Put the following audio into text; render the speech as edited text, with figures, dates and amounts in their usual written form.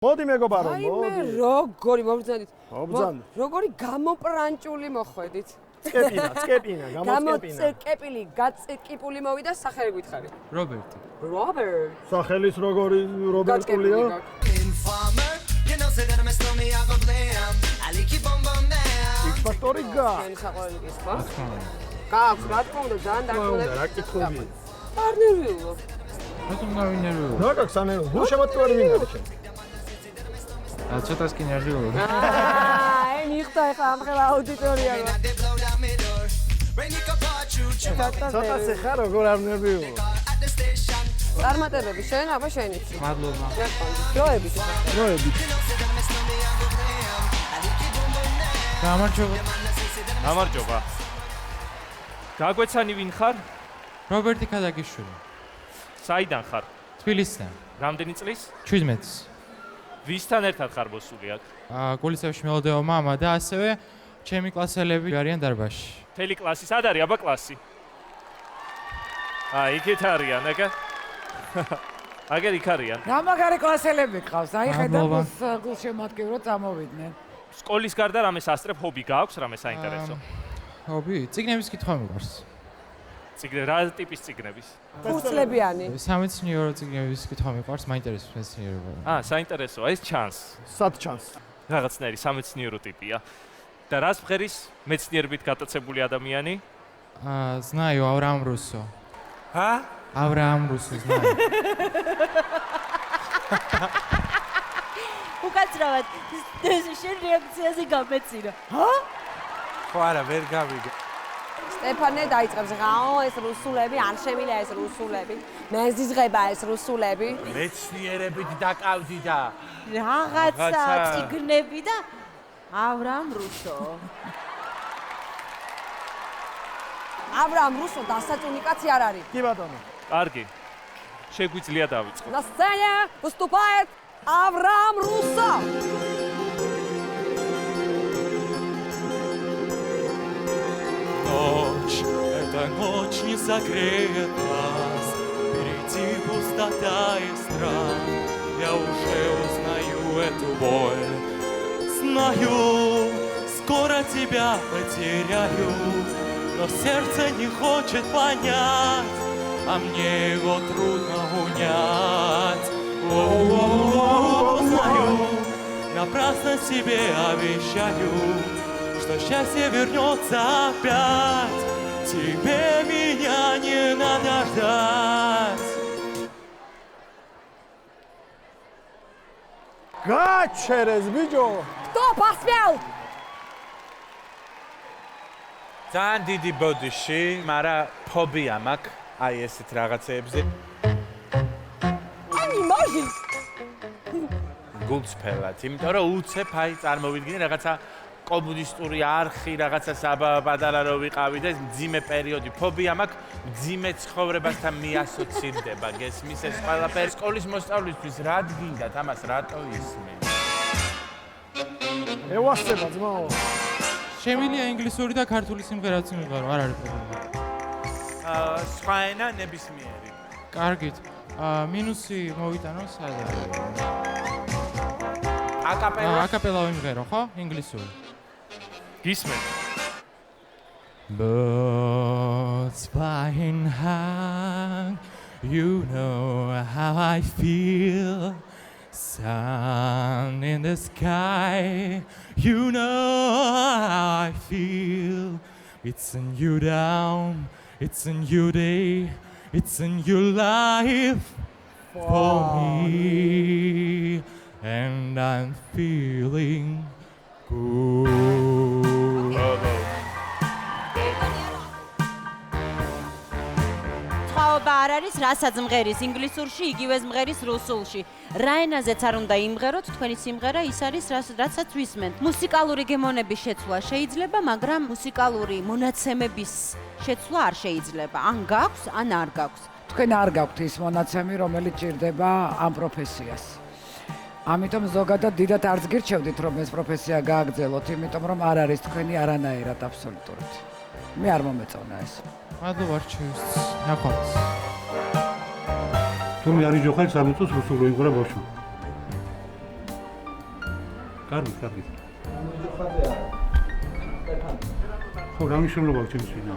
მოდი მეგობარო, აი მე მოდი. როგორი მომბრძანდით. მომბრძანდით. როგორი გამოპრანჭული მოხვედით. წკეპინა, გამოწეკეპილი, გაწეკიპული მოვიდა სახელი გითხარი. რობერტი. რობერტ. სახელის როგორი რობერტულია? X-Factor-ი გა. შენი საყვარელი კითხვა? გაქვს. გაქვს, რა თქმა უნდა, ძალიან დარწმუნებული. რა კითხები? არ ნერვიულობ. რატომ გავინერვიულობ? რა გაქვს ანერო? გულ შემოწმარი ვინ არის შენ? ცოტას კი ნერვიულობ. აი, მიხდა ახლა ამ ხელა აუდიტორიამ. ცოტაზე ხარ როგორ არ ნერვიულობ? წარმატებები შენ, აბა შენიც. მადლობა. დროებით. დროებით. გამარჯობა. გამარჯობა. გაგვეცანი ვინ ხარ? რობერტი ქადაგიშვილი. საიდან ხარ? თბილისიდან. რამდენი წლის? 17. ვისთან ერთად ხარ მოსული აქ? გულისევში მელოდეო მამა და ასევე ჩემი კლასელები არიან დარბაზში. მთელი კლასი სად არის აბა კლასი? იქით არიან, ეგა? აგერ იქ არიან. რა მაგარი კლასელები გყავს? აი ხედავ მადლობა. გულშემატკივრად წამოვიდნენ. სკოლის გარდა რამე სასწრებ ჰობი გააქვს, რამე საინტერესო? ჰობი? წიგნების კითხვა მიყვარს. რა ტიპის წიგნების? ფურცლებიანი. სამეცნიერო წიგნების კითხვა მიყვარს, მაინტერესებს მეცნიერება. საინტერესოა, ეს ჩანს. სად ჩანს? რაღაცნაირი სამეცნიერო ტიპია. და რას მღერის მეცნიერებით გატაცებული ადამიანი? Знаю Авраам Руссо. Авраам Руссо знаю. უკაცრავად შენ რეაქციაზე გამეცირო. ხო არა ვერ გავიგე. სტეფანე დაიწყებს ღაო ეს რუსულები, არ შემიძლია ეს რუსულები. მეზიზღება ეს რუსულები. მეცნიერებით დაკავდი და რაღაცა წიგნები და ავრამ რუსო. ავრამ რუსო დასაწუნი კაცი არ არის. კი ბატონო. კარგი. შეგვიძლია დავიწყო. На сцене выступает Авраам Руссо. Ночь, эта ночь не согреет нас, впереди пустота и страх. Я уже узнаю эту боль, знаю, скоро тебя потеряю, но сердце не хочет понять, а мне его трудно унять. Знаю, напрасно себе обещаю, что счастье вернется опять, тебе меня не надо ждать. გაჩერეს ბიჭო. Кто посмел? ძალიან დიდი ბოდიში, მაგრამ ფობია მაქვს აი ესეთ რაღაცეებზე. Не может. გულწრფელად, იმიტომ რომ უცებ აი წარმოვიდგინე რაღაცა კომუნისტური არხი, რაღაცა საბადარა რო ვიყავი და ეს მძიმე პერიოდი. ფობია მაქვს მძიმე ცხოვრებასთან მიასოცირდება. გესმის ეს ყველაფერი სკოლის მოსწავლისთვის რად გინდათ, ამას რატო ისმენ? ევასება ძმაო. შემიძლია ინგლისური და ქართული სიმღერაც მივიღარო, არ არის პრობლემა. სხვა ენა ნებისმიერი. კარგით. მინუსი მოვიტანო სად არის? აკაპელა? აკაპელა ვიმღერო, ხო? ინგლისური. გისმენ. Birds flying high, you know how I feel. Sun in the sky, you know how I feel. It's a new dawn, it's a new day, it's a new life for me, and I'm feeling good. ხაობა არ არის, რასაც მღერის ინგლისურში, იგივეს მღერის რუსულში. რა ენაზეც არ უნდა იმღეროთ, თქვენი სიმღერა ის არის, რაცაც ვისმენთ. მუსიკალური გემონების შეცვლა შეიძლება, მაგრამ მუსიკალური მონაცემების შეცვლა არ შეიძლება. ან გაქვს, ან არ გაქვს. თქვენ არ გაქვთ ის მონაცემი, რომელიც ჭირდება ამ პროფესიას. ამიტომ ზოგადად დიდად არც გირჩევდით, რომ ეს პროფესია გააგრძელოთ, იმიტომ რომ არ არის თქვენი არანაირად აბსოლუტურად. მე არ მომეწონა ეს. მადლობა რჩევისთვის. ნახვამდის. თუ მე არის ჯოხალ სამიწოს რუსულ როიგორა ბავშვი. კარგი, კარგი. ხო, რა მნიშვნელობა აქვს ჩემს ვინა?